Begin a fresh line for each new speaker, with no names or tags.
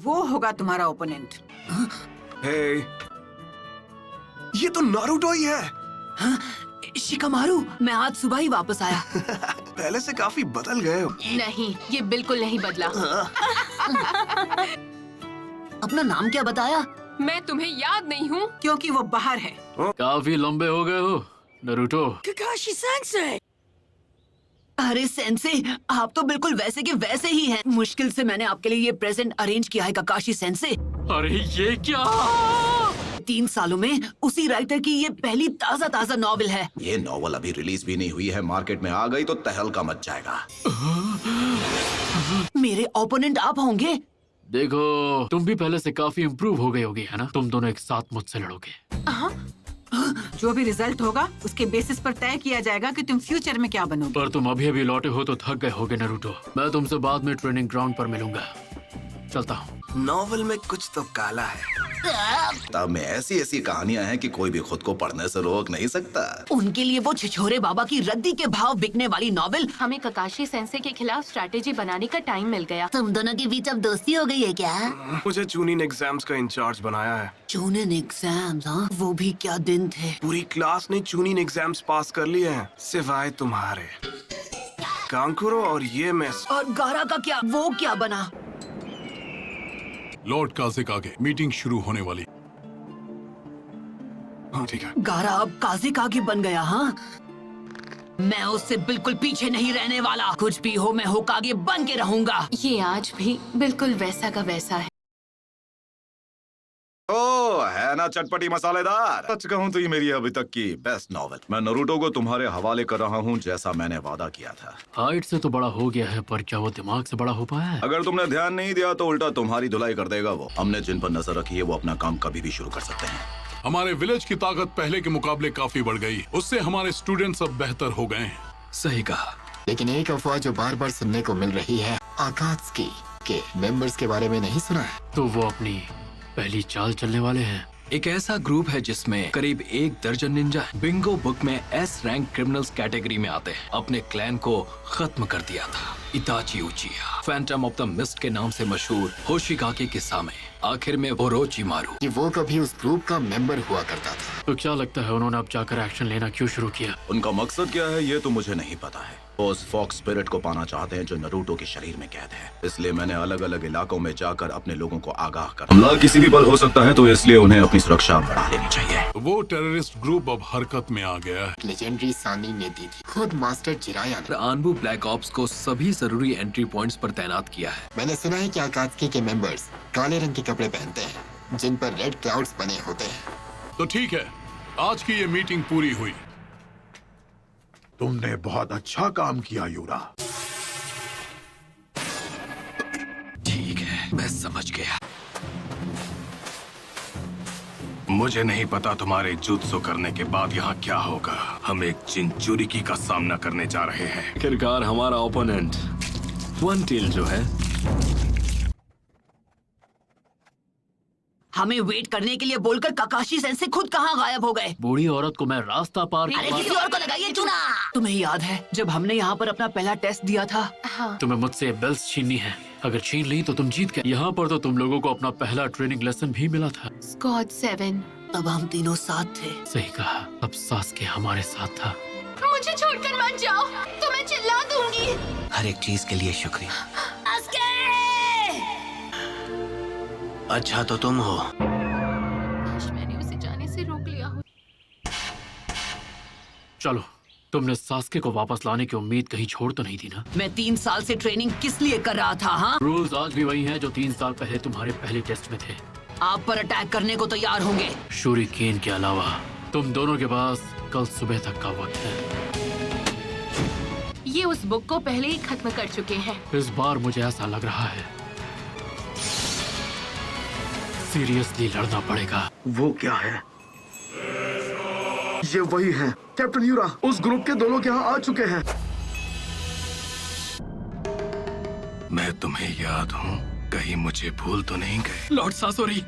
वो होगा तुम्हारा ओपोनेंट।
हे, ये तो नारुतो ही है।
हाँ, शिकामारू, मैं आज सुबह ही वापस आया।
पहले से काफी बदल गए हो।
नहीं, ये बिल्कुल नहीं बदला।
अपना नाम क्या बताया?
मैं तुम्हें याद नहीं हूँ।
क्योंकि वो बाहर है।
काफी लंबे हो गए हो नारुतो।
Kakashi sensei. अरे सेंसे, आप तो बिल्कुल वैसे के वैसे ही हैं। मुश्किल से मैंने आपके लिए ये प्रेजेंट अरेंज किया है काकाशी सेंसे।
अरे ये क्या?
3 सालों में उसी राइटर की ये पहली ताजा नॉवेल है।
ये नॉवल अभी रिलीज भी नहीं हुई है, मार्केट में आ गई तो तहलका मच जाएगा।
मेरे ओपोनेंट आप होंगे।
देखो, तुम भी पहले से काफी इम्प्रूव हो गए होगे, है ना? तुम दोनों एक साथ मुझसे लड़ोगे।
जो भी रिजल्ट होगा उसके बेसिस पर तय किया जाएगा कि तुम फ्यूचर में क्या बनोगे।
पर तुम अभी लौटे हो तो थक गए होगे नारुतो। मैं तुमसे बाद में ट्रेनिंग ग्राउंड पर मिलूंगा। चलता हूँ।
नॉवल में कुछ तो काला है।
किताब में ऐसी ऐसी कहानियां हैं कि कोई भी खुद को पढ़ने से रोक नहीं सकता।
उनके लिए वो छिछोरे बाबा की रद्दी के भाव बिकने वाली नॉवेल।
हमें ककाशी सेंसे के खिलाफ स्ट्रैटेजी बनाने का टाइम मिल गया।
तुम दोनों के बीच अब दोस्ती हो गई है क्या?
मुझे चूनिन एग्जाम्स का इंचार्ज बनाया है।
चूनिन एग्जाम्स? हाँ, वो भी क्या दिन थे।
पूरी क्लास ने चूनिन एग्जाम्स पास कर लिए हैं, सिवाय तुम्हारे। कांकुरो और ये मिस।
और गारा का क्या? वो क्या बना?
लॉर्ड काज़ेकागे, मीटिंग शुरू होने वाली।
हाँ ठीक है।
गारा अब काज़ेकागे बन गया। हाँ, मैं उससे बिल्कुल पीछे नहीं रहने वाला। कुछ भी हो, मैं होकागे बन के रहूंगा।
ये आज भी बिल्कुल वैसा का वैसा है।
ओ है ना चटपटी मसालेदार। सच कहूँ तो ये मेरी अभी तक की बेस्ट नॉवेल। मैं नारुतो को तुम्हारे हवाले कर रहा हूँ, जैसा मैंने वादा किया था।
हाइट से तो बड़ा हो गया है, पर क्या वो दिमाग से बड़ा हो पाया है?
अगर तुमने ध्यान नहीं दिया तो उल्टा तुम्हारी धुलाई कर देगा वो। हमने जिन पर नजर रखी है वो अपना काम कभी भी शुरू कर सकते हैं।
हमारे विलेज की ताकत पहले के मुकाबले काफी बढ़ गई। उससे हमारे स्टूडेंट्स अब बेहतर हो गए हैं।
सही कहा। लेकिन एक अफवाह जो बार बार सुनने को मिल रही है, आकात्सुकी के मेंबर्स के बारे में नहीं सुना है?
तो वो अपनी पहली चाल चलने वाले हैं।
एक ऐसा ग्रुप है जिसमें करीब 1 दर्जन निंजा है। बिंगो बुक में एस रैंक क्रिमिनल्स कैटेगरी में आते हैं। अपने क्लैन को खत्म कर दिया था इताची उचिया, फैंटम ऑफ द मिस्ट के नाम से मशहूर होशिकागे के सामने। आखिर में ओरोचिमारू कि वो कभी उस ग्रुप का मेंबर हुआ करता था।
तो क्या लगता है उन्होंने अब जाकर एक्शन लेना क्यों शुरू किया?
उनका मकसद क्या है ये तो मुझे नहीं पता है। वो उस फॉक्स स्पिरिट को पाना चाहते हैं जो नारुतो के शरीर में कैद है। इसलिए मैंने अलग अलग इलाकों में जाकर अपने लोगों को आगाह कर। हमला किसी भी पल हो सकता है, तो इसलिए उन्हें अपनी सुरक्षा बढ़ा लेनी चाहिए।
वो टेररिस्ट ग्रुप अब हरकत में आ गया है।
लेजेंडरी सानी ने दी थी। खुद मास्टर जिराया ने आनबू ब्लैक ऑप्स को सभी जरूरी एंट्री पॉइंट्स पर तैनात किया है। मैंने सुना है कि आकात्सुकी के मेंबर्स काले रंग के कपड़े पहनते हैं जिन पर रेड क्लाउड्स बने होते हैं।
तो ठीक है, आज की ये मीटिंग पूरी हुई।
तुमने बहुत अच्छा काम किया यूरा।
ठीक है, मैं समझ गया।
मुझे नहीं पता तुम्हारे जुत्सु करने के बाद यहाँ क्या होगा। हम एक चिंचुरिकी का सामना करने जा रहे हैं।
आखिरकार हमारा ओपोनेंट वन टेल जो है।
हमें वेट करने के लिए बोलकर काकाशी सेंसे खुद कहाँ गायब हो गए?
बूढ़ी औरत को मैं रास्ता पार
अरे किसी और को लगाइए चूना। तुम्हें याद है जब हमने यहाँ पर अपना पहला टेस्ट दिया था?
हाँ।
तुम्हें मुझसे बेल्स छीननी है। अगर छीन ली तो तुम जीत गए। यहाँ पर तो तुम लोगों को अपना पहला ट्रेनिंग लेसन भी मिला था।
स्क्वाड 7।
तब हम तीनों साथ थे।
सही कहा, अब सास्के हमारे साथ था।
मुझे छोड़कर मत जाओ, तो मैं चिल्ला दूंगी।
हर एक चीज के लिए शुक्रिया। अच्छा तो तुम हो।
काश मैंने उसे जाने से रोक लिया हो।
चलो, तुमने सास्के को वापस लाने की उम्मीद कहीं छोड़ तो नहीं दी ना?
मैं 3 साल से ट्रेनिंग किस लिए कर रहा था? हाँ,
रूल्स आज भी वही हैं जो 3 साल पहले तुम्हारे पहले टेस्ट में थे।
आप पर अटैक करने को तैयार होंगे।
शूरिकेन के अलावा तुम दोनों के पास कल सुबह तक का वक्त है।
ये उस बुक को पहले ही खत्म कर चुके हैं।
इस बार मुझे ऐसा लग रहा है सीरियसली लड़ना पड़ेगा।
वो क्या है? ये वही है कैप्टन यूरा। उस ग्रुप के 2 लोग यहाँ आ चुके हैं।
मैं तुम्हें याद हूँ, कहीं मुझे भूल तो नहीं गए?
लॉर्ड सासोरी,